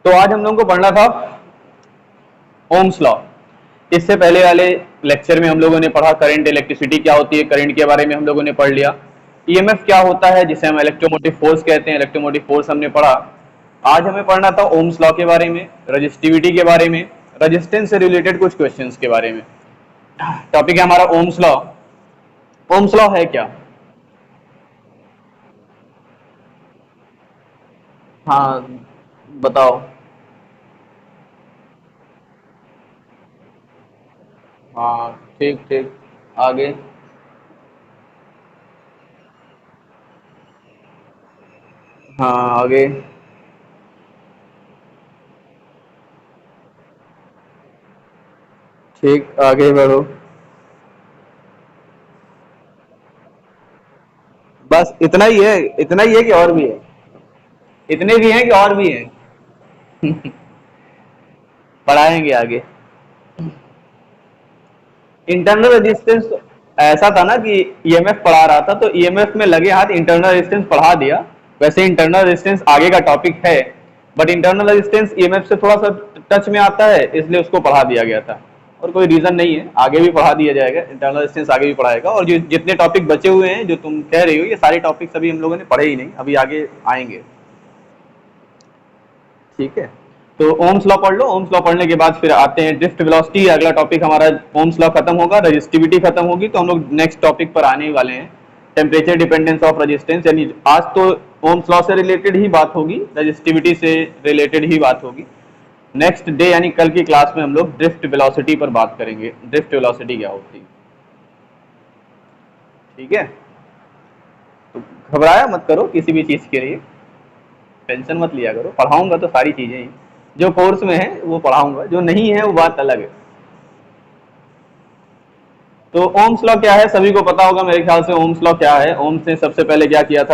तो आज हम लोगों को पढ़ना था ओम्स लॉ। इससे पहले वाले लेक्चर में हम लोगों ने पढ़ा करंट इलेक्ट्रिसिटी क्या होती है, करंट के बारे में हम लोगों ने पढ़ लिया। ईएमएफ क्या होता है, जिसे हम इलेक्ट्रोमोटिव फोर्स कहते हैं, इलेक्ट्रोमोटिव फोर्स हमने पढ़ा। आज हमें पढ़ना था ओम्स लॉ के बारे में, रजिस्टिविटी के बारे में, रजिस्टेंस से रिलेटेड कुछ क्वेश्चंस के बारे में। टॉपिक है हमारा ओम्स लॉ। ओम्स लॉ है क्या? हाँ, बताओ। हाँ, ठीक ठीक। आगे। हाँ, आगे। ठीक, आगे बढ़ो। बस इतना ही है? इतना ही है कि और भी है? इतने भी हैं कि और भी हैं? पढ़ाएंगे आगे। इंटरनल रेजिस्टेंस ऐसा था ना कि ईएमएफ पढ़ा रहा था तो ईएमएफ में लगे हाथ इंटरनल रेजिस्टेंस पढ़ा दिया। वैसे इंटरनल रेजिस्टेंस आगे का टॉपिक है, बट इंटरनल रेजिस्टेंस ईएमएफ से थोड़ा सा टच में आता है, इसलिए उसको पढ़ा दिया गया था। और कोई रीजन नहीं है, आगे भी पढ़ा दिया जाएगा। इंटरनल रेजिस्टेंस आगे भी पढ़ाएगा, और जो जितने टॉपिक बचे हुए हैं जो तुम कह रही हो, ये सारे टॉपिक्स अभी हम लोगों ने पढ़े ही नहीं, अभी आगे आएंगे। ठीक है, तो ओम्स लॉ पढ़ लो। ओम्स लॉ पढ़ने के बाद फिर आते हैं ड्रिफ्ट वेलोसिटी। अगला टॉपिक हमारा ओम्स लॉ खत्म होगा, रजिस्टिविटी खत्म होगी, तो हम लोग नेक्स्ट टॉपिक पर आने ही वाले हैं, टेम्परेचर डिपेंडेंस ऑफ रेजिस्टेंस। यानी आज तो ओम्स लॉ से रिलेटेड ही बात होगी, रजिस्टिविटी से रिलेटेड ही बात होगी। नेक्स्ट डे यानी कल की क्लास में हम लोग ड्रिफ्ट वेलोसिटी पर बात करेंगे, ड्रिफ्ट वेलोसिटी क्या होती है। ठीक है, तो घबराया मत करो किसी भी चीज के लिए, टेंशन मत लिया करो। पढ़ाऊंगा तो सारी चीजें ही जो कोर्स में है वो पढ़ाऊंगा, जो नहीं है वो बात अलग है। तो ओम्स लॉ क्या है सभी को पता होगा मेरे ख्याल से। ओम्स लॉ क्या है? ओम्स ने सबसे पहले क्या किया था,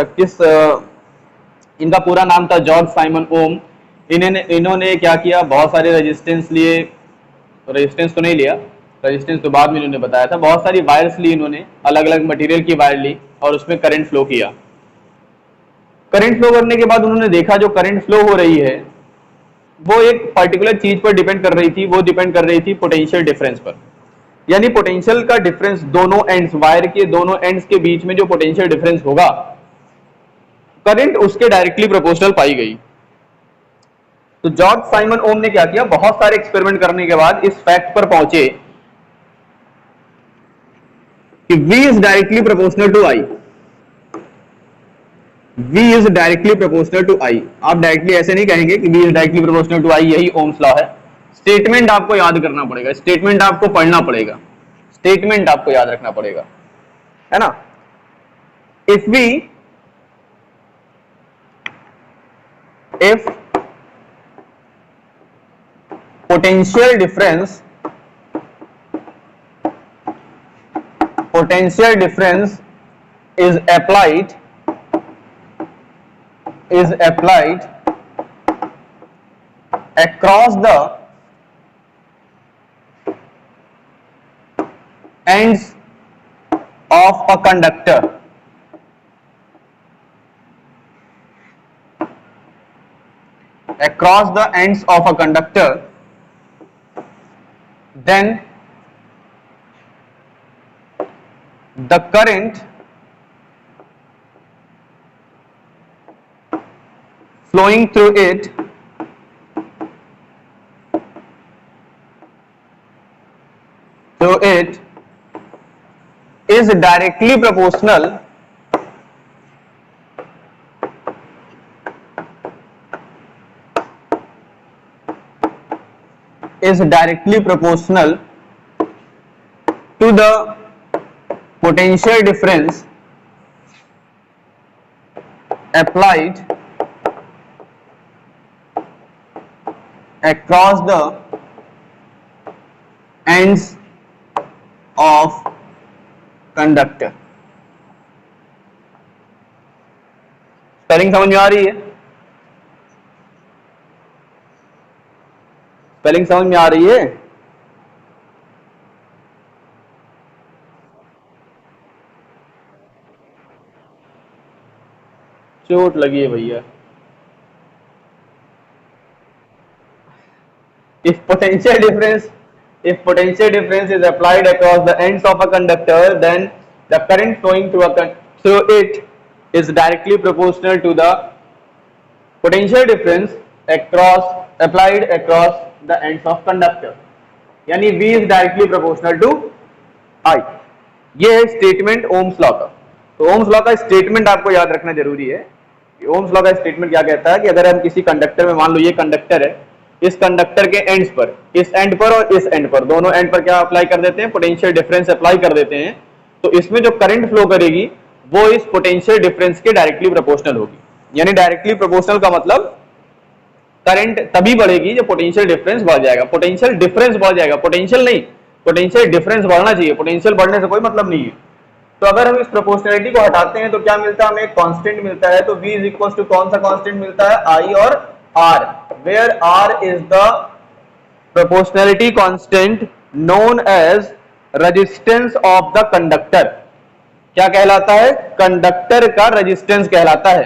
इनका पूरा नाम था जॉर्ज साइमन ओम। इन्होंने क्या किया, बहुत सारे रेजिस्टेंस लिए। रेजिस्टेंस तो नहीं लिया, रेजिस्टेंस तो बाद में इन्होंने बताया था। बहुत सारी वायर्स ली इन्होंने, अलग अलग मटेरियल की वायर ली, और उसमें करंट फ्लो किया। करंट फ्लो करने के बाद उन्होंने देखा जो करंट फ्लो हो रही है वो एक पर्टिकुलर चीज पर डिपेंड कर रही थी। वो डिपेंड कर रही थी पोटेंशियल डिफरेंस पर। यानी पोटेंशियल का डिफरेंस दोनों एंड्स, वायर के दोनों एंड्स के बीच में जो पोटेंशियल डिफरेंस होगा, करंट उसके डायरेक्टली प्रोपोर्शनल पाई गई। तो जॉर्ज साइमन ओम ने क्या किया, बहुत सारे एक्सपेरिमेंट करने के बाद इस फैक्ट पर पहुंचे कि V is directly proportional to I। V is directly proportional to I। आप डायरेक्टली ऐसे नहीं कहेंगे कि V is directly proportional to I, यही ओम्स लॉ है। स्टेटमेंट आपको याद करना पड़ेगा, स्टेटमेंट आपको पढ़ना पड़ेगा, स्टेटमेंट आपको याद रखना पड़ेगा, है ना। If we if potential difference potential difference is applied across the ends of a conductor, across the ends of a conductor, then the current flowing through it is directly proportional to the potential difference applied across the ends of conductor। Spelling समझ में आ रही है? Spelling समझ में आ रही है? चोट लगी है भैया। If potential difference if potential difference is applied across the ends of a conductor, then the current flowing through it is directly proportional to the potential difference applied across the ends of conductor. यानी V is directly proportional to I. ये है statement Ohm's law का। तो Ohm's law का statement आपको याद रखना जरूरी है। ओम्स लॉ का स्टेटमेंट क्या कहता है कि अगर हम किसी कंडक्टर में, मान लो ये कंडक्टर है, इस कंडक्टर के एंड्स पर, इस एंड पर और इस एंड पर, दोनों एंड पर क्या अप्लाई कर देते हैं, पोटेंशियल डिफरेंस अप्लाई कर देते हैं, तो इसमें जो करंट फ्लो करेगी वो इस पोटेंशियल डिफरेंस के डायरेक्टली प्रोपोर्शनल होगी। यानी डायरेक्टली प्रोपोर्शनल का मतलब करंट तभी बढ़ेगी जब पोटेंशियल डिफरेंस बढ़ जाएगा। पोटेंशियल डिफरेंस बढ़ जाएगा, पोटेंशियल नहीं, पोटेंशियल डिफरेंस बढ़ना चाहिए, पोटेंशियल बढ़ने से कोई मतलब नहीं है। तो अगर हम इस प्रोपोर्शनलिटी को हटाते हैं तो क्या मिलता है, हमें कांस्टेंट मिलता है। तो V इज इक्वल टू कौन सा कांस्टेंट मिलता है, I और R, where R is the proportionality constant known as resistance of the conductor. क्या कहलाता है, कंडक्टर का रेजिस्टेंस कहलाता है।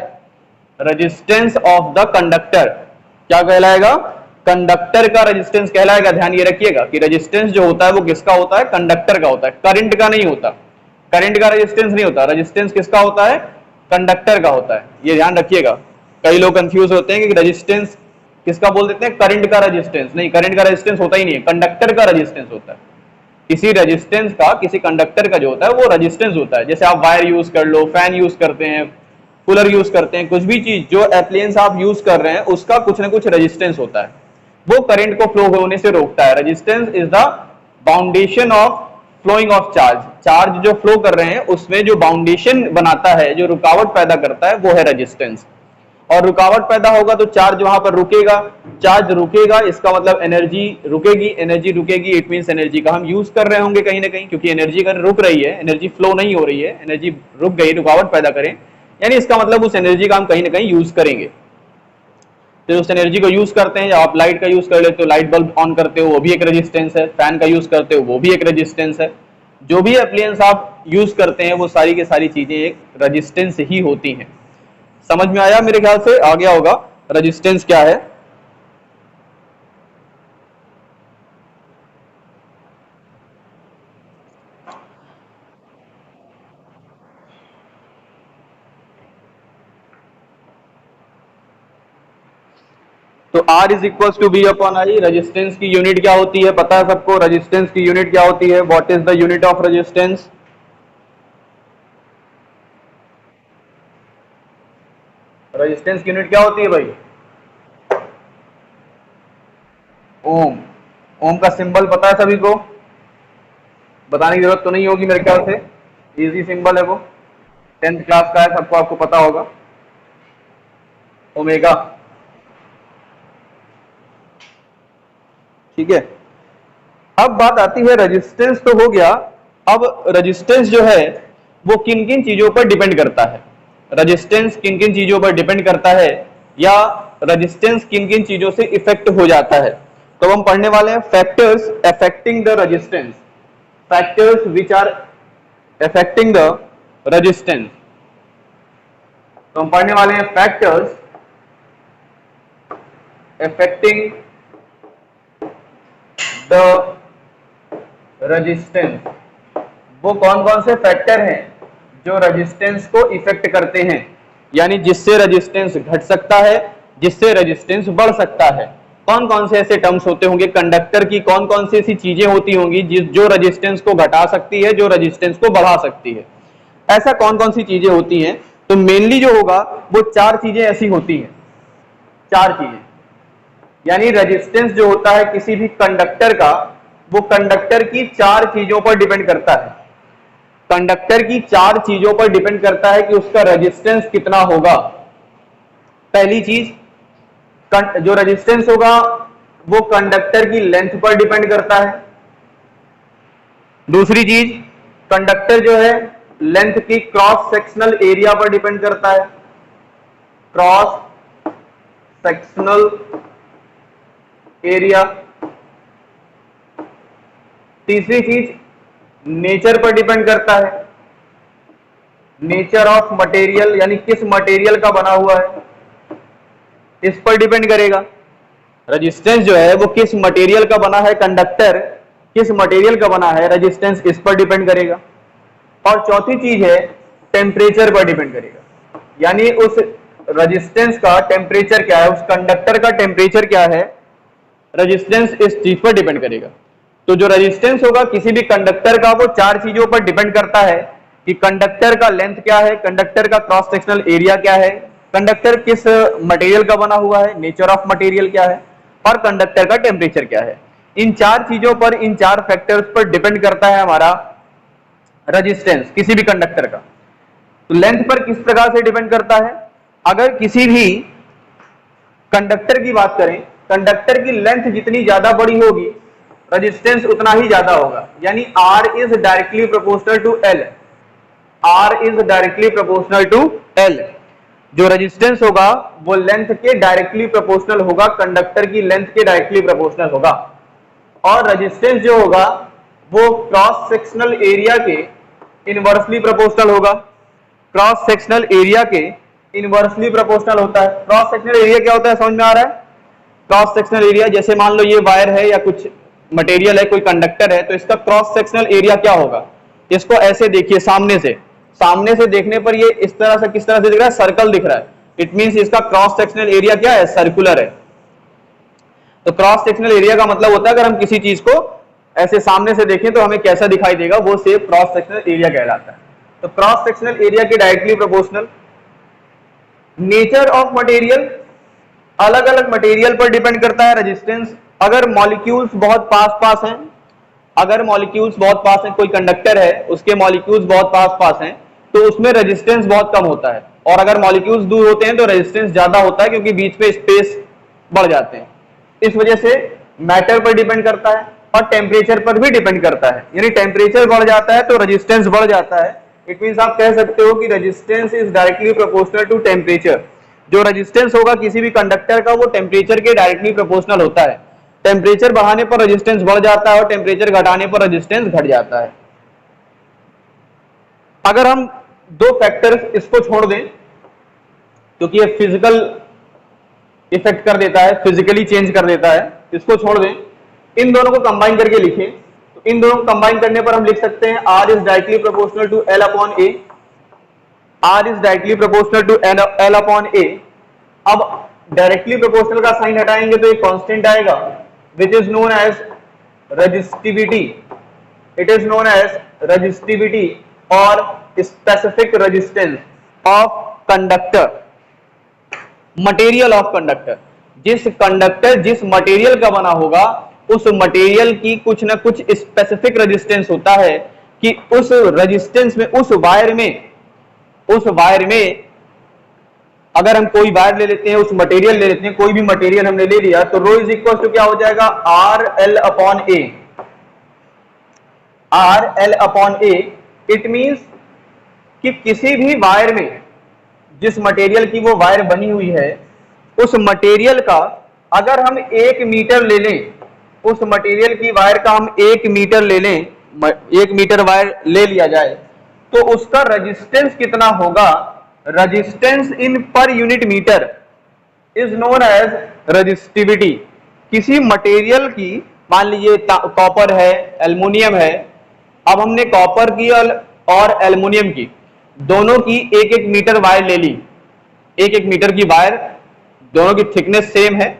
रेजिस्टेंस ऑफ द कंडक्टर क्या कहलाएगा, कंडक्टर का रेजिस्टेंस कहलाएगा। ध्यान ये रखिएगा कि रेजिस्टेंस जो होता है वो किसका होता है, कंडक्टर का होता है, करंट का नहीं होता। करंट का रेजिस्टेंस नहीं होता, रेजिस्टेंस किसका होता है, कंडक्टर का होता है। ये ध्यान रखिएगा, कई लोग कंफ्यूज होते हैं कि रेजिस्टेंस किसका बोल देते हैं, करंट का रेजिस्टेंस। नहीं, करंट का रेजिस्टेंस होता ही नहीं है, कंडक्टर का रेजिस्टेंस होता है। किसी रेजिस्टेंस का, किसी कंडक्टर का जो होता है वो रेजिस्टेंस होता है। जैसे आप वायर यूज कर लो, फैन यूज करते हैं, कूलर यूज करते हैं, कुछ भी चीज जो एप्लायंस आप यूज कर रहे हैं उसका कुछ ना कुछ रेजिस्टेंस होता है, वो करंट को फ्लो होने से रोकता है। Resistance is the boundation of flowing of charge. Charge जो फ्लो कर रहे हैं उसमें जो बाउंडेशन बनाता है, जो रुकावट पैदा करता है, वो है रेजिस्टेंस। और रुकावट पैदा होगा तो चार्ज वहां पर रुकेगा, चार्ज रुकेगा इसका मतलब एनर्जी रुकेगी, एनर्जी रुकेगी इट मींस एनर्जी का हम यूज कर रहे होंगे कहीं ना कहीं, क्योंकि एनर्जी अगर रुक रही है, एनर्जी फ्लो नहीं हो रही है, एनर्जी रुक गई, रुकावट पैदा करें, यानी इसका मतलब उस एनर्जी का हम कहीं ना कहीं यूज करेंगे। तो उस एनर्जी को यूज करते हैं। आप लाइट का यूज कर लेते हो, लाइट बल्ब ऑन करते हो, वो भी एक रेजिस्टेंस है। फैन का यूज करते हो, वो भी एक रेजिस्टेंस है। जो भी एप्लायंस आप यूज करते हैं वो सारी की सारी चीजें एक रेजिस्टेंस ही होती हैं। समझ में आया, मेरे ख्याल से आ गया होगा रेजिस्टेंस क्या है। तो R is equal to V upon I. Resistance की यूनिट क्या होती है पता है सबको, रेजिस्टेंस की यूनिट क्या होती है, what is the unit of resistance. Resistance की यूनिट क्या होती है भाई, ओम। ओम का सिंबल पता है सभी को, बताने की जरूरत तो नहीं होगी मेरे ख्याल से, इजी सिंबल है वो, 10th क्लास का है, सबको आपको पता होगा, ओमेगा। ठीक है, अब बात आती है रेजिस्टेंस तो हो गया, अब रेजिस्टेंस जो है वो किन किन चीजों पर डिपेंड करता है। रेजिस्टेंस किन किन चीजों पर डिपेंड करता है, या रेजिस्टेंस किन किन चीजों से इफेक्ट हो जाता है। तो हम पढ़ने वाले हैं factors affecting the resistance, factors which are affecting the resistance. तो हम पढ़ने वाले हैं फैक्टर्स अफेक्टिंग द रेजिस्टेंस। वो कौन कौन से फैक्टर हैं जो रेजिस्टेंस को इफेक्ट करते हैं, यानी जिससे रेजिस्टेंस घट सकता है, जिससे रेजिस्टेंस बढ़ सकता है। कौन कौन से ऐसे टर्म्स होते होंगे कंडक्टर की, कौन कौन सी ऐसी चीजें होती होंगी जो रेजिस्टेंस को घटा सकती है, जो रेजिस्टेंस को बढ़ा सकती है, ऐसा कौन कौन सी चीजें होती हैं। तो मेनली जो होगा वो 4 चीजें ऐसी होती हैं, 4 चीजें। यानी रेजिस्टेंस जो होता है किसी भी कंडक्टर का, वो कंडक्टर की 4 चीजों पर डिपेंड करता है। कंडक्टर की 4 चीजों पर डिपेंड करता है कि उसका रेजिस्टेंस कितना होगा। पहली चीज, जो रेजिस्टेंस होगा वो कंडक्टर की लेंथ पर डिपेंड करता है। दूसरी चीज, कंडक्टर जो है लेंथ की क्रॉस सेक्शनल एरिया पर डिपेंड करता है, क्रॉस सेक्शनल एरिया। तीसरी चीज, नेचर पर डिपेंड करता है, नेचर ऑफ मटेरियल, यानी किस मटेरियल का बना हुआ है, इस पर डिपेंड करेगा। रेजिस्टेंस जो है वो किस मटेरियल का बना है, कंडक्टर किस मटेरियल का बना है, रेजिस्टेंस इस पर डिपेंड करेगा। और चौथी चीज है टेम्परेचर पर डिपेंड करेगा, यानी उस रेजिस्टेंस का टेम्परेचर क्या है, उस कंडक्टर का टेम्परेचर क्या है, रेजिस्टेंस इस चीज पर डिपेंड करेगा। तो जो रेजिस्टेंस होगा किसी भी कंडक्टर का वो चार चीजों पर डिपेंड करता है कि कंडक्टर का लेंथ क्या है, कंडक्टर का क्रॉस सेक्शनल एरिया क्या है, कंडक्टर किस मटेरियल का बना हुआ है, नेचर ऑफ मटेरियल क्या है, और कंडक्टर का टेम्परेचर क्या है। इन चार चीजों पर, इन चार फैक्टर्स पर डिपेंड करता है हमारा रेजिस्टेंस किसी भी कंडक्टर का। तो लेंथ पर किस प्रकार से डिपेंड करता है, अगर किसी भी कंडक्टर की बात करें, कंडक्टर की लेंथ जितनी ज्यादा बड़ी होगी रेजिस्टेंस उतना ही ज्यादा होगा, यानी R is directly proportional to L, R is directly proportional to L। जो रेजिस्टेंस होगा वो लेंथ के डायरेक्टली प्रोपोर्शनल होगा, कंडक्टर की लेंथ के डायरेक्टली प्रोपोर्शनल होगा। और रेजिस्टेंस जो होगा वो क्रॉस सेक्शनल एरिया के इनवर्सली प्रोपोर्शनल होगा, क्रॉस सेक्शनल एरिया के इनवर्सली प्रोपोर्शनल होता है। क्रॉस सेक्शनल एरिया क्या होता है, समझ में आ रहा है? क्रॉस सेक्शनल एरिया, जैसे मान लो ये वायर है या कुछ मटेरियल है, कोई कंडक्टर है, तो इसका क्रॉस सेक्शनल एरिया क्या होगा, इसको ऐसे देखिए सामने से देखने पर ये इस तरह से, किस तरह से दिख रहा है, सर्कल दिख रहा है। इट मींस इसका क्रॉस सेक्शनल एरिया क्या है, सर्कुलर है। तो क्रॉस सेक्शनल एरिया का मतलब होता है अगर हम किसी चीज को ऐसे सामने से देखें तो हमें कैसा दिखाई देगा, वो सिर्फ क्रॉस सेक्शनल एरिया कहलाता है। तो क्रॉस सेक्शनल एरिया के directly proportional. Nature of material, अलग अलग मटेरियल पर डिपेंड करता है रेजिस्टेंस। अगर मॉलिक्यूल्स बहुत पास हैं, अगर मॉलिक्यूल्स बहुत पास हैं, कोई कंडक्टर है उसके मॉलिक्यूल्स बहुत पास हैं, तो उसमें रेजिस्टेंस बहुत कम होता है। और अगर मॉलिक्यूल्स दूर होते हैं तो रेजिस्टेंस ज्यादा होता है, क्योंकि बीच में स्पेस बढ़ जाते हैं। इस वजह से मैटर पर डिपेंड करता है और टेम्परेचर पर भी डिपेंड करता है, यानी टेम्परेचर बढ़ जाता है तो रेजिस्टेंस बढ़ जाता है। इट मींस आप कह सकते हो कि resistance is directly proportional to temperature. जो रेजिस्टेंस होगा किसी भी कंडक्टर का वो टेम्परेचर के डायरेक्टली प्रोपोर्शनल होता है। टेम्परेचर बढ़ाने पर रेजिस्टेंस बढ़ जाता है और टेम्परेचर घटाने पर रेजिस्टेंस घट जाता है। अगर हम दो फैक्टर्स इसको छोड़ दें, क्योंकि ये फिजिकल इफेक्ट कर देता है, फिजिकली चेंज कर देता है, इसको छोड़ दें, इन दोनों को कंबाइन करके लिखें। तो इन दोनों को कंबाइन करने पर हम लिख सकते हैं R is directly proportional to L upon A, R is directly proportional to L upon A। अब डायरेक्टली प्रोपोर्शनल का साइन हटाएंगे तो एक कांस्टेंट आएगा which is known as resistivity. It is known as resistivity or specific resistance of conductor, material of conductor। जिस conductor जिस material का बना होगा उस मटेरियल की कुछ ना कुछ स्पेसिफिक रेजिस्टेंस होता है कि उस रेजिस्टेंस में, उस वायर में अगर हम कोई वायर ले लेते हैं, उस मटेरियल ले लेते हैं, कोई भी मटेरियल हमने ले लिया, तो रो इज इक्वल टू क्या हो जाएगा, R L upon A, R L upon A. It means कि किसी भी वायर में, जिस मटेरियल की वो वायर बनी हुई है, उस मटेरियल का अगर हम 1 मीटर ले लें, उस मटेरियल की वायर का हम 1 मीटर ले लें, 1 मीटर वायर ले लिया जाए, तो उसका रेजिस्टेंस कितना होगा, resistance in per unit metre is known as resistivity. किसी मटेरियल की, मान लीजिए कॉपर है, एल्युमिनियम है, अब हमने कॉपर की और एल्युमिनियम की दोनों की 1-1 मीटर वायर ले ली, 1-1 मीटर की वायर, दोनों की थिकनेस सेम है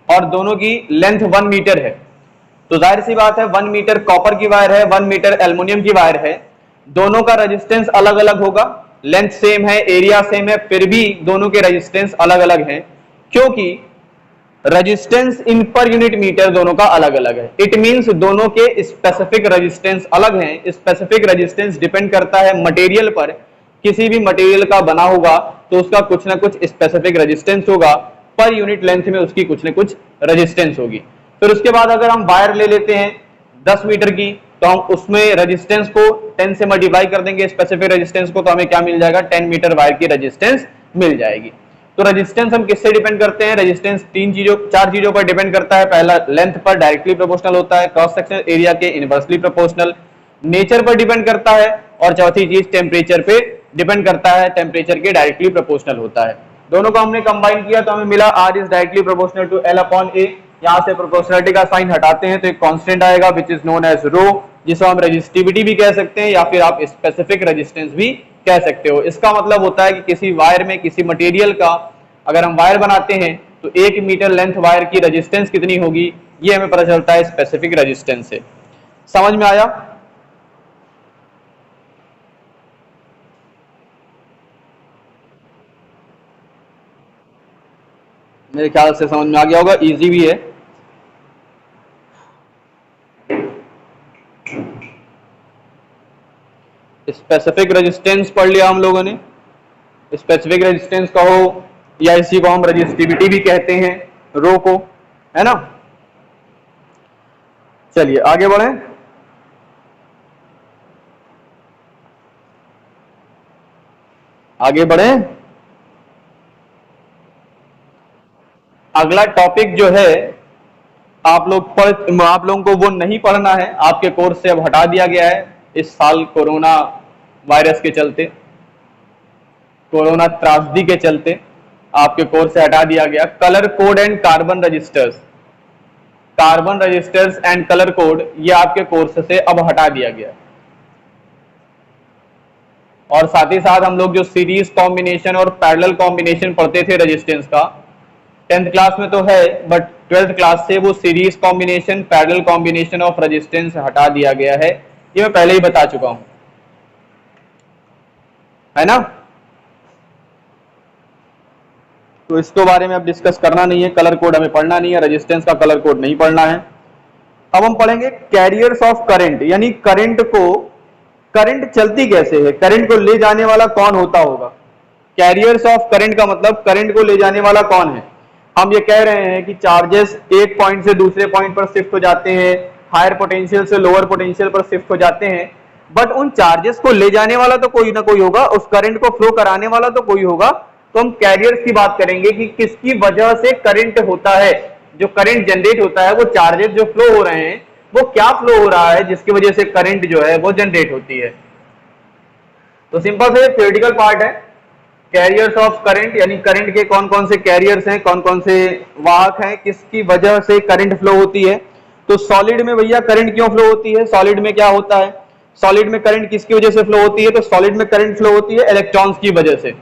और दोनों की लेंथ 1 मीटर है, तो जाहिर सी बात है 1 मीटर कॉपर की वायर है, 1 मीटर एल्युमिनियम की वायर है, दोनों का रेजिस्टेंस अलग अलग होगा, लेंथ सेम है, एरिया सेम है, फिर भी दोनों के रेजिस्टेंस अलग अलग हैं, क्योंकि resistance in per unit metre दोनों का अलग अलग है। इट मींस दोनों के स्पेसिफिक रेजिस्टेंस अलग हैं। स्पेसिफिक रेजिस्टेंस डिपेंड करता है मटेरियल पर, किसी भी मटेरियल का बना होगा तो उसका कुछ ना कुछ स्पेसिफिक रेजिस्टेंस होगा, पर यूनिट लेंथ में उसकी कुछ ना कुछ रेजिस्टेंस होगी। फिर उसके बाद अगर हम वायर ले लेते हैं 10 मीटर की, तो हम उसमें रेजिस्टेंस को 10 से मल्टीप्लाई कर देंगे स्पेसिफिक रेजिस्टेंस को, तो हमें क्या मिल जाएगा, 10 मीटर वायर की रेजिस्टेंस मिल जाएगी। तो रेजिस्टेंस हम किससे डिपेंड करते हैं, रेजिस्टेंस 4 चीजों पर डिपेंड करता है। पहला लेंथ पर डायरेक्टली प्रोपोर्शनल होता है, क्रॉस सेक्शनल एरिया के इनवर्सली प्रोपोर्शनल, नेचर पर डिपेंड करता है, और चौथी चीज टेम्परेचर पे डिपेंड करता है, टेम्परेचर के डायरेक्टली प्रोपोर्शनल होता है। दोनों को हमने कंबाइन किया तो हमें मिला R is directly proportional to L upon A। यहाँ से प्रोपोर्शनलिटी का साइन हटाते हैं तो एक कांस्टेंट आएगा विच इज नोन एज रो, जिसे हम रेजिस्टिविटी भी कह सकते हैं या फिर आप स्पेसिफिक रेजिस्टेंस भी कह सकते हो। इसका मतलब होता है कि किसी वायर में, किसी मटेरियल का अगर हम वायर बनाते हैं तो 1 मीटर लेंथ वायर की रेजिस्टेंस कितनी होगी, ये हमें पता चलता है स्पेसिफिक रेजिस्टेंस से। समझ में आया? मेरे ख्याल से समझ में आ गया होगा, इजी भी है। स्पेसिफिक रेजिस्टेंस पढ़ लिया हम लोगों ने। स्पेसिफिक रेजिस्टेंस कहो या इसी को हम रेजिस्टिविटी भी कहते हैं, रो को, है ना। चलिए आगे बढ़े। आगे बढ़े। अगला टॉपिक जो है आप लोगों को वो नहीं पढ़ना है, आपके कोर्स से अब हटा दिया गया है इस साल कोरोना वायरस के चलते, कोरोना त्रासदी के चलते आपके कोर्स से हटा दिया गया। Colour code and carbon resistors, carbon resistors and colour code, ये आपके कोर्स से अब हटा दिया गया। और साथ ही साथ हम लोग जो सीरीज कॉम्बिनेशन और पैरेलल कॉम्बिनेशन पढ़ते थे रेजिस्टेंस का, 10th क्लास में तो है, बट 12th क्लास से वो series combination, parallel combination of resistance हटा दिया गया है। ये मैं पहले ही बता चुका हूं, है ना। तो इसके बारे में अब डिस्कस करना नहीं है, कलर कोड हमें पढ़ना नहीं है, रेजिस्टेंस का कलर कोड नहीं पढ़ना है। अब हम पढ़ेंगे कैरियर्स ऑफ करंट, यानी करंट को, करंट चलती कैसे है, करंट को ले जाने वाला कौन होता होगा। कैरियर्स ऑफ करंट का मतलब करंट को ले जाने वाला कौन है। हम ये कह रहे हैं कि चार्जेस एक पॉइंट से दूसरे पॉइंट पर शिफ्ट हो जाते हैं, हायर पोटेंशियल से लोअर पोटेंशियल पर शिफ्ट हो जाते हैं, बट उन चार्जेस को ले जाने वाला तो कोई ना कोई होगा, उस करंट को फ्लो कराने वाला तो कोई होगा। तो हम कैरियर्स की बात करेंगे कि किसकी वजह से करंट होता है, जो करंट जनरेट होता है, वो चार्जेस जो फ्लो हो रहे हैं वो क्या फ्लो हो रहा है जिसकी वजह से करंट जो है वो जनरेट होती है। तो सिंपल से थ्योरेटिकल पार्ट है, कैरियर्स ऑफ करंट, यानी करंट के कौन कौन से कैरियर्स हैं, कौन कौन से वाहक हैं, किसकी वजह से करंट फ्लो होती है। तो सॉलिड में भैया करंट क्यों फ्लो होती है, सॉलिड में क्या होता है, सॉलिड में करंट किसकी वजह से फ्लो होती है। तो सॉलिड में करंट फ्लो होती है इलेक्ट्रॉन्स की वजह से।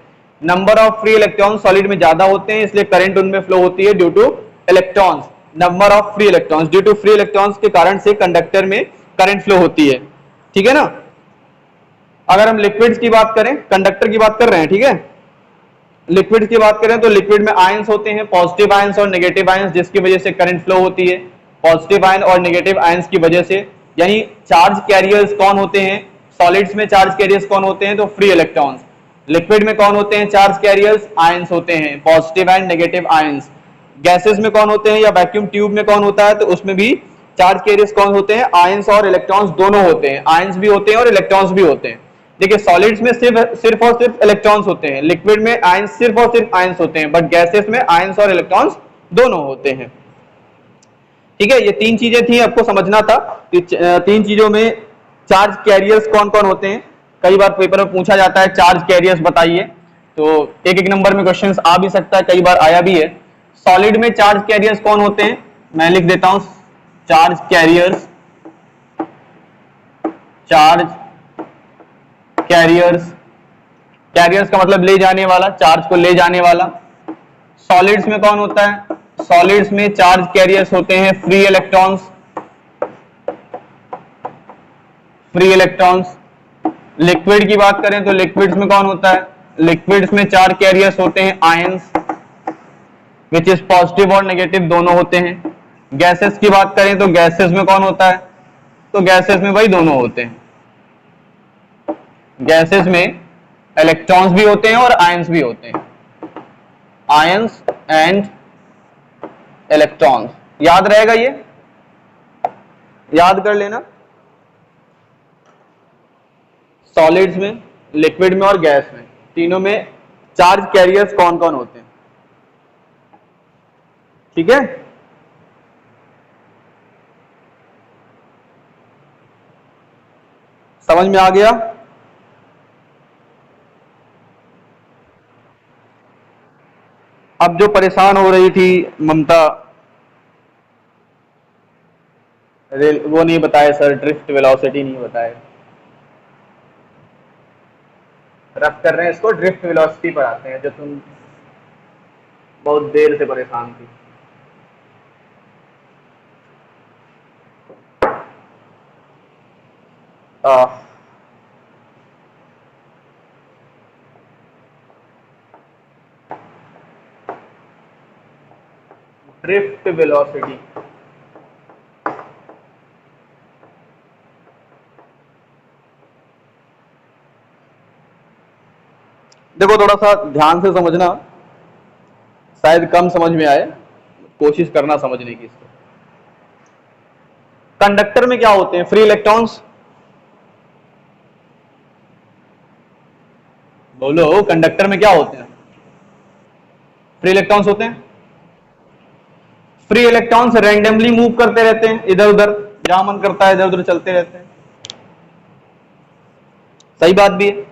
Number of free electron solid में ज्यादा होते हैं, इसलिए करंट उनमें फ्लो होती है due to electrons, number of free electrons, due to free electrons के कारण से कंडक्टर में करंट फ्लो होती है, ठीक है ना। अगर हम लिक्विड्स की बात करें, कंडक्टर की बात कर रहे हैं, ठीक है। लिक्विड की बात करें तो लिक्विड में आयंस होते हैं, पॉजिटिव आयंस और नेगेटिव आयंस, जिसकी वजह से करंट फ्लो होती है। पॉजिटिव आयन और नेगेटिव आयंस की वजह से, यानी चार्ज कैरियर्स कौन होते हैं, सॉलिड्स में चार्ज कैरियर्स कौन होते हैं, तो फ्री इलेक्ट्रॉन्स। लिक्विड में कौन होते हैं चार्ज कैरियर्स, आयंस होते हैं, positive and negative ions. Gases में कौन होते हैं या वैक्यूम ट्यूब में कौन होता है, तो उसमें भी चार्ज कैरियर्स कौन होते हैं, आयंस और इलेक्ट्रॉन्स दोनों होते हैं, आयंस भी होते हैं और इलेक्ट्रॉन्स भी होते हैं। देखिए सॉलिड्स में सिर्फ और सिर्फ इलेक्ट्रॉन्स होते हैं, लिक्विड में आयंस सिर्फ और सिर्फ आयंस होते हैं, बट गैसेस में आयंस और इलेक्ट्रॉन्स दोनों होते हैं, ठीक है। ये तीन चीजें थी, आपको समझना था। तीन चीजों में चार्ज कैरियर्स कौन कौन होते हैं, कई बार पेपर में पूछा जाता है चार्ज कैरियर्स बताइए, तो एक एक नंबर में क्वेश्चंस आ भी सकता है, कई बार आया भी है। सॉलिड में चार्ज कैरियर्स कौन होते हैं, मैं लिख देता हूं, charge carriers, charge carriers, carriers का मतलब ले जाने वाला, चार्ज को ले जाने वाला। सॉलिड्स में कौन होता है, सॉलिड्स में चार्ज कैरियर्स होते हैं free electrons, free electrons. Liquid की बात करें तो लिक्विड्स में कौन होता है, लिक्विड्स में चार्ज कैरियर्स होते हैं आयंस, विच इज पॉजिटिव और नेगेटिव दोनों होते हैं। गैसेस की बात करें तो गैसेस में कौन होता है, तो गैसेस में भाई दोनों होते हैं, गैसेस में इलेक्ट्रॉन्स भी होते हैं और आयंस भी होते हैं, आयंस एंड इलेक्ट्रॉन्स। याद रहेगा ये, याद कर लेना। सॉलिड्स में, लिक्विड में और गैस में, तीनों में चार्ज कैरियर्स कौन कौन होते हैं, ठीक है। समझ में आ गया। अब जो परेशान हो रही थी ममता, वो नहीं बताया सर, ड्रिफ्ट वेलोसिटी नहीं बताया। रफ कर रहे हैं इसको, ड्रिफ्ट वेलोसिटी पर आते हैं, जो तुम बहुत देर से परेशान थी। ड्रिफ्ट वेलोसिटी, देखो थोड़ा सा ध्यान से समझना, शायद कम समझ में आए, कोशिश करना समझने की इसको। कंडक्टर में क्या होते हैं? Free electrons. बोलो, कंडक्टर में क्या होते हैं? फ्री इलेक्ट्रॉन्स होते हैं। फ्री इलेक्ट्रॉन्स रैंडमली मूव करते रहते हैं इधर उधर, जहां मन करता है इधर उधर चलते रहते हैं। सही बात भी है,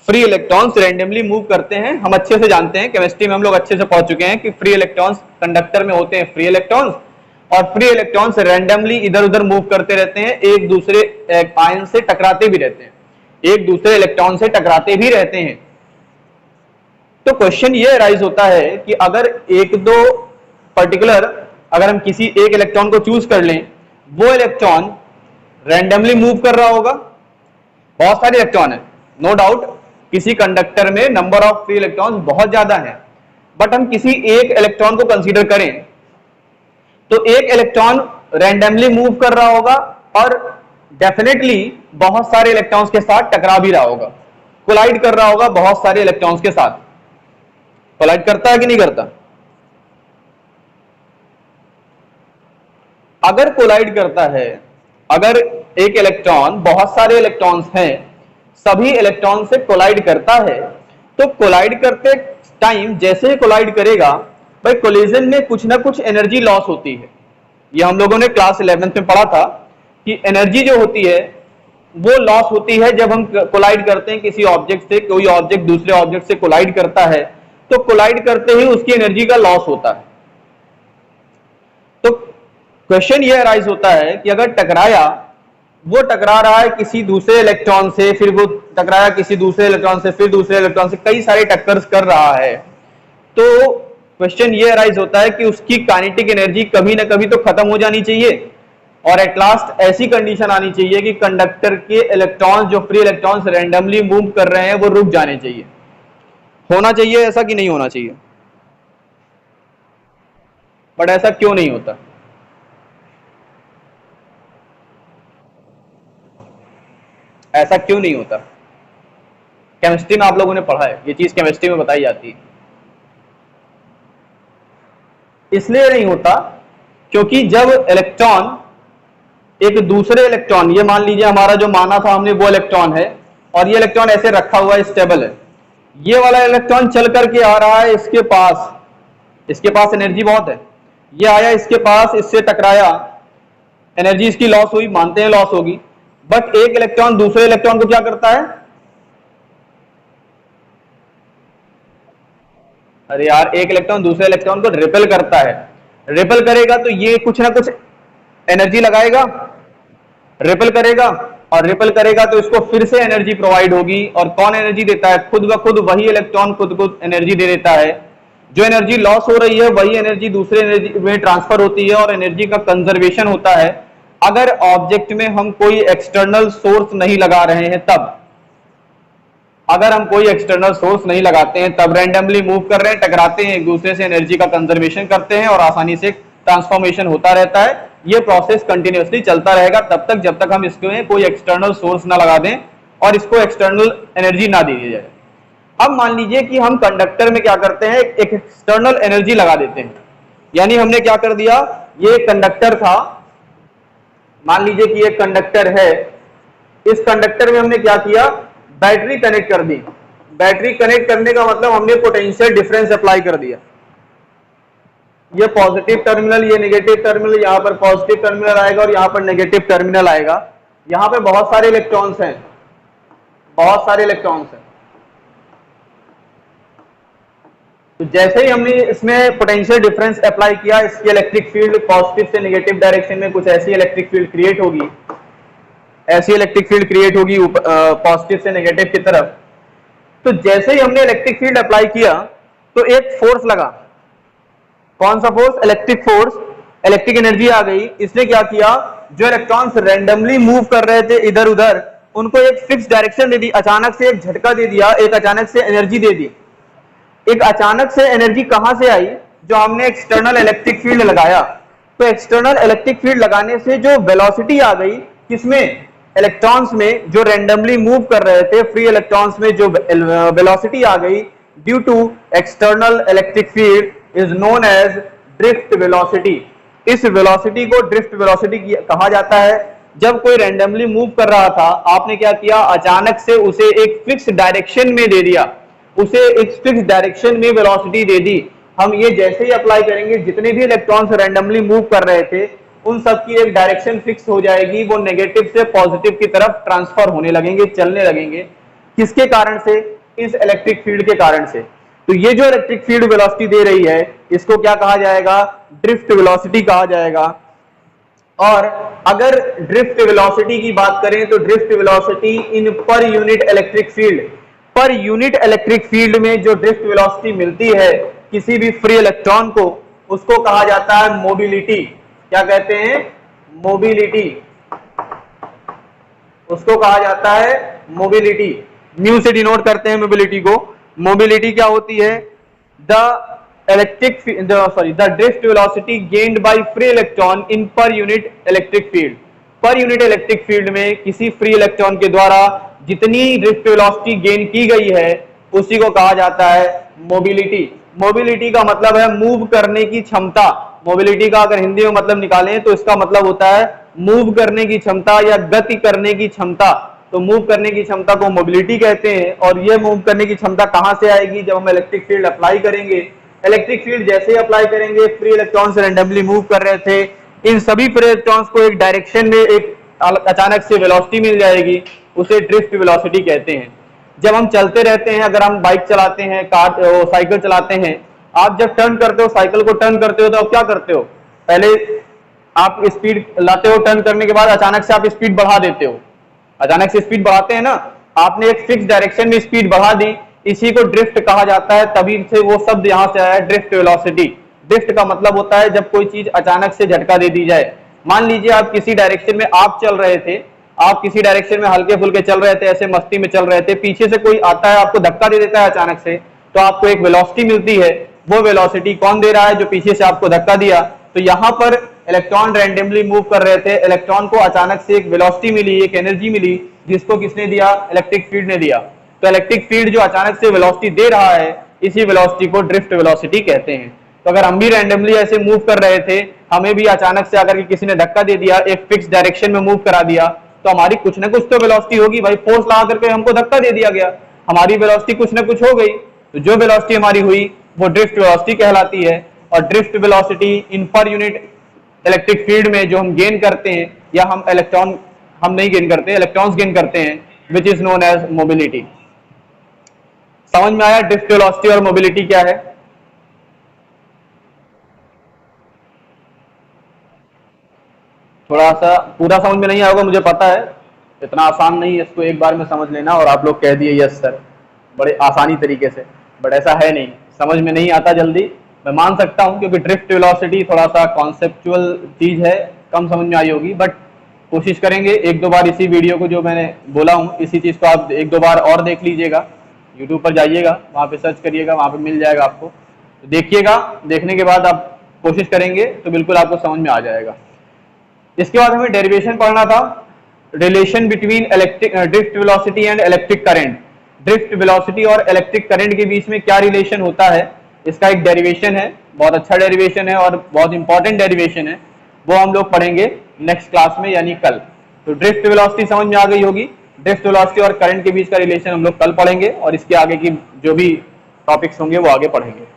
फ्री इलेक्ट्रॉन्स रैंडमली मूव करते हैं। हम अच्छे से जानते हैं, केमिस्ट्री में हम लोग अच्छे से पहुंच चुके हैं कि फ्री इलेक्ट्रॉन्स कंडक्टर में होते हैं फ्री इलेक्ट्रॉन्स, और फ्री इलेक्ट्रॉन्स रैंडमली इधर उधर मूव करते रहते हैं, एक दूसरे आयन से टकराते भी रहते हैं, एक दूसरे इलेक्ट्रॉन से टकराते भी रहते हैं। तो क्वेश्चन ये राइज होता है कि अगर एक दो पर्टिकुलर, अगर हम किसी एक इलेक्ट्रॉन को चूज कर लें, वो इलेक्ट्रॉन रैंडमली मूव कर रहा होगा, बहुत सारे इलेक्ट्रॉन है, नो डाउट किसी कंडक्टर में नंबर ऑफ फ्री इलेक्ट्रॉन्स बहुत ज्यादा है, बट हम किसी एक इलेक्ट्रॉन को कंसीडर करें तो एक इलेक्ट्रॉन रैंडमली मूव कर रहा होगा और डेफिनेटली बहुत सारे इलेक्ट्रॉन्स के साथ टकरा भी रहा होगा, कोलाइड कर रहा होगा बहुत सारे इलेक्ट्रॉन्स के साथ। कोलाइड करता है कि नहीं करता? अगर कोलाइड करता है, अगर एक इलेक्ट्रॉन बहुत सारे इलेक्ट्रॉन्स हैं, सभी इलेक्ट्रॉन से कोलाइड करता है, तो कोलाइड करते टाइम जैसे ही कोलाइड करेगा, भाई कोलिजन में कुछ ना कुछ एनर्जी लॉस होती है। ये हम लोगों ने क्लास 11th में पढ़ा था कि एनर्जी जो होती है वो लॉस होती है जब हम कोलाइड करते हैं किसी ऑब्जेक्ट से, कोई ऑब्जेक्ट दूसरे ऑब्जेक्ट से कोलाइड करता है, तो कोलाइड करते ही उसकी एनर्जी का लॉस होता है। तो क्वेश्चन ये अराइज होता है कि अगर टकराया, वो टकरा रहा है किसी दूसरे इलेक्ट्रॉन से, फिर वो टकराया किसी दूसरे इलेक्ट्रॉन से, फिर दूसरे इलेक्ट्रॉन से, कई सारे टक्कर्स कर रहा है, तो क्वेश्चन ये अराइज होता है कि उसकी काइनेटिक एनर्जी कभी ना कभी तो खत्म हो जानी चाहिए, और एट लास्ट ऐसी कंडीशन आनी चाहिए कि कंडक्टर के इलेक्ट्रॉन्स, जो फ्री इलेक्ट्रॉन्स रैंडमली मूव कर रहे हैं, वो रुक जाने चाहिए। होना चाहिए ऐसा कि नहीं होना चाहिए? बट ऐसा क्यों नहीं होता? ऐसा क्यों नहीं होता? केमिस्ट्री में आप लोगों ने पढ़ा है, ये चीज केमिस्ट्री में बताई जाती है। इसलिए नहीं होता क्योंकि जब इलेक्ट्रॉन एक दूसरे इलेक्ट्रॉन, ये मान लीजिए हमारा जो माना था हमने वो इलेक्ट्रॉन है, और ये इलेक्ट्रॉन ऐसे रखा हुआ है, स्टेबल है, ये वाला इलेक्ट्रॉन चल करके आ रहा है इसके पास एनर्जी बहुत है, ये आया इसके पास, इससे टकराया, एनर्जी इसकी लॉस हुई, मानते हैं लॉस होगी, बट एक इलेक्ट्रॉन दूसरे इलेक्ट्रॉन को क्या करता है? अरे यार, एक इलेक्ट्रॉन दूसरे इलेक्ट्रॉन को रिपेल करता है। रिपेल करेगा तो ये कुछ ना कुछ एनर्जी लगाएगा, रिपेल करेगा, और रिपेल करेगा तो इसको फिर से एनर्जी प्रोवाइड होगी, और कौन एनर्जी देता है? खुद ब खुद वही इलेक्ट्रॉन खुद को एनर्जी दे देता है। जो एनर्जी लॉस हो रही है वही एनर्जी दूसरे एनर्जी में ट्रांसफर होती है, और एनर्जी का कंजर्वेशन होता है अगर ऑब्जेक्ट में हम कोई एक्सटर्नल सोर्स नहीं लगा रहे हैं तब। अगर हम कोई एक्सटर्नल सोर्स नहीं लगाते हैं तब रैंडमली मूव कर रहे हैं, टकराते हैं एक दूसरे से, एनर्जी का कंजर्वेशन करते हैं और आसानी से ट्रांसफॉर्मेशन होता रहता है। ये प्रोसेस कंटिन्यूअसली चलता रहेगा तब तक जब तक हम इसमें कोई एक्सटर्नल सोर्स ना लगा दें और इसको एक्सटर्नल एनर्जी ना दी जाए। अब मान लीजिए कि हम कंडक्टर में क्या करते हैं, एक एक्सटर्नल एनर्जी लगा देते हैं। यानी हमने क्या कर दिया, ये कंडक्टर था, मान लीजिए कि एक कंडक्टर है, इस कंडक्टर में हमने क्या किया, बैटरी कनेक्ट कर दी। बैटरी कनेक्ट करने का मतलब हमने पोटेंशियल डिफरेंस अप्लाई कर दिया। ये पॉजिटिव टर्मिनल, ये नेगेटिव टर्मिनल, यहां पर पॉजिटिव टर्मिनल आएगा और यहां पर नेगेटिव टर्मिनल आएगा। यहां पे बहुत सारे इलेक्ट्रॉन्स हैं, बहुत सारे इलेक्ट्रॉन्स हैं। तो जैसे ही हमने इसमें पोटेंशियल डिफरेंस अप्लाई किया, इसकी इलेक्ट्रिक फील्ड पॉजिटिव से नेगेटिव डायरेक्शन में कुछ ऐसी इलेक्ट्रिक फील्ड क्रिएट होगी, ऐसी इलेक्ट्रिक फील्ड क्रिएट होगी पॉजिटिव से नेगेटिव की तरफ। तो जैसे ही हमने इलेक्ट्रिक फील्ड अप्लाई किया तो एक फोर्स लगा। कौन सा force? Electric force, electric energy आ गई। इसने क्या किया, जो इलेक्ट्रॉन्स रैंडमली मूव कर रहे थे इधर उधर, उनको एक फिक्स डायरेक्शन दे दी, अचानक से एक झटका दे दिया, एक अचानक से एनर्जी दे दी। एक अचानक से एनर्जी कहां से आई? जो हमने एक्सटर्नल इलेक्ट्रिक फील्ड लगाया। तो एक्सटर्नल इलेक्ट्रिक फील्ड लगाने से जो वेलोसिटी आ गई, किसमें? इलेक्ट्रॉन्स में, जो रैंडमली मूव कर रहे थे फ्री इलेक्ट्रॉन्स में जो वेलोसिटी आ गई due to external electric field is known as drift velocity. इस वेलोसिटी को ड्रिफ्ट वेलोसिटी कहा जाता है। जब कोई रैंडमली मूव कर रहा था, आपने क्या किया, अचानक से उसे एक फिक्स डायरेक्शन में दे दिया, उसे एक फिक्स डायरेक्शन में वेलोसिटी दे दी। हम ये जैसे ही अप्लाई करेंगे, जितने भी इलेक्ट्रॉन्स रैंडमली मूव कर रहे थे उन सब की एक डायरेक्शन फिक्स हो जाएगी, वो नेगेटिव से पॉजिटिव की तरफ ट्रांसफर होने लगेंगे, चलने लगेंगे। किसके कारण से? इस इलेक्ट्रिक फील्ड के कारण से। तो ये जो इलेक्ट्रिक फील्ड वेलोसिटी दे रही है, इसको क्या कहा जाएगा? ड्रिफ्ट वेलोसिटी कहा जाएगा। और अगर ड्रिफ्ट वेलोसिटी की बात करें तो ड्रिफ्ट वेलोसिटी इन per unit electric field, per unit electric field में जो ड्रिफ्ट वेलोसिटी मिलती है किसी भी फ्री इलेक्ट्रॉन को, उसको कहा जाता है मोबिलिटी। क्या कहते हैं? मोबिलिटी। उसको कहा जाता है मोबिलिटी। म्यू से डिनोट करते हैं मोबिलिटी को। मोबिलिटी क्या होती है? The drift velocity gained by free electron in per unit electric field. Per unit electric field में किसी फ्री इलेक्ट्रॉन के द्वारा जितनी ड्रिफ्ट वेलोसिटी गेन की गई है उसी को कहा जाता है मोबिलिटी। मोबिलिटी का मतलब है मूव करने की क्षमता। मोबिलिटी का अगर हिंदी में मतलब निकालें तो इसका मतलब होता है मूव करने की क्षमता या गति करने की क्षमता। तो मूव करने की क्षमता को मोबिलिटी कहते हैं। और ये मूव करने की क्षमता कहां से आएगी? जब हम इलेक्ट्रिक फील्ड अप्लाई करेंगे। इलेक्ट्रिक फील्ड जैसे ही अप्लाई करेंगे, फ्री इलेक्ट्रॉन्स रैंडमली मूव कर रहे थे, इन सभी फ्री इलेक्ट्रॉन्स को एक डायरेक्शन में एक अचानक से वेलोसिटी मिल जाएगी, उसे ड्रिफ्ट वेलोसिटी कहते हैं। जब हम चलते रहते हैं, अगर हम बाइक चलाते हैं, कार, साइकिल चलाते हैं, आप जब टर्न करते हो, साइकिल को टर्न करते हो, तो आप क्या करते हो? पहले आप स्पीड लाते हो, टर्न करने के बाद अचानक से आप स्पीड बढ़ा देते हो। अचानक से स्पीड बढ़ाते हैं ना, आपने एक फिक्स डायरेक्शन में स्पीड बढ़ा दी, इसी को ड्रिफ्ट कहा जाता है। तभी से वो शब्द यहां से आया है, ड्रिफ्ट वेलोसिटी। ड्रिफ्ट का मतलब होता है जब कोई चीज अचानक से झटका दे दी जाए। मान लीजिए आप किसी डायरेक्शन में आप चल रहे थे, आप किसी डायरेक्शन में हल्के फुल्के चल रहे थे, ऐसे मस्ती में चल रहे थे, पीछे से कोई आता है आपको धक्का दे देता है अचानक से, तो आपको एक वेलोसिटी मिलती है। वो वेलोसिटी कौन दे रहा है? जो पीछे से आपको धक्का दिया। तो यहाँ पर इलेक्ट्रॉन रैंडमली मूव कर रहे थे, इलेक्ट्रॉन को अचानक से एक वेलोसिटी मिली, एक एनर्जी मिली, जिसको किसने दिया? इलेक्ट्रिक फील्ड ने दिया। तो इलेक्ट्रिक फील्ड जो अचानक से वेलोसिटी दे रहा है, इसी वेलोसिटी को ड्रिफ्ट वेलोसिटी कहते हैं। तो अगर हम भी रैंडमली ऐसे मूव कर रहे थे, हमें भी अचानक से अगर किसी ने धक्का दे दिया, एक फिक्स डायरेक्शन में मूव करा दिया, तो हमारी कुछ ना कुछ तो वेलोसिटी होगी भाई। फोर्स लगा करके हमको धक्का दे दिया गया, हमारी वेलोसिटी कुछ ना कुछ हो गई। तो जो वेलोसिटी हमारी हुई वो ड्रिफ्ट वेलोसिटी कहलाती है। और ड्रिफ्ट वेलोसिटी इन पर यूनिट इलेक्ट्रिक फील्ड में जो हम गेन करते हैं, या हम इलेक्ट्रॉन, हम नहीं गेन करते, इलेक्ट्रॉन्स गेन करते हैं, which is known as mobility. समझ में आया ड्रिफ्ट वेलोसिटी और मोबिलिटी क्या है? थोड़ा सा पूरा समझ में नहीं आएगा मुझे पता है, इतना आसान नहीं है इसको एक बार में समझ लेना। और आप लोग कह दिए यस सर बड़े आसानी तरीके से, बट ऐसा है नहीं, समझ में नहीं आता जल्दी, मैं मान सकता हूं, क्योंकि ड्रिफ्ट वेलोसिटी थोड़ा सा कॉन्सेप्चुअल चीज है, कम समझ में आई होगी। बट कोशिश करेंगे एक दो बार इसी वीडियो को जो मैंने बोला हूँ, इसी चीज को आप एक दो बार और देख लीजिएगा, यूट्यूब पर जाइएगा, वहां पे सर्च करिएगा, वहां पे मिल जाएगा आपको, तो देखिएगा। देखने के बाद आप कोशिश करेंगे तो बिल्कुल आपको समझ में आ जाएगा। इसके बाद हमें डेरिवेशन पढ़ना था, relation between electric drift velocity and electric current. Drift velocity और इलेक्ट्रिक करंट के बीच में क्या रिलेशन होता है, इसका एक डेरिवेशन है, बहुत अच्छा डेरिवेशन है और बहुत इंपॉर्टेंट डेरिवेशन है, वो हम लोग पढ़ेंगे नेक्स्ट क्लास में, यानी कल। तो ड्रिफ्ट वेलोसिटी समझ में आ गई होगी, ड्रिफ्ट वेलोसिटी और करंट के बीच का रिलेशन हम लोग कल पढ़ेंगे, और इसके आगे की जो भी टॉपिक्स होंगे वो आगे पढ़ेंगे।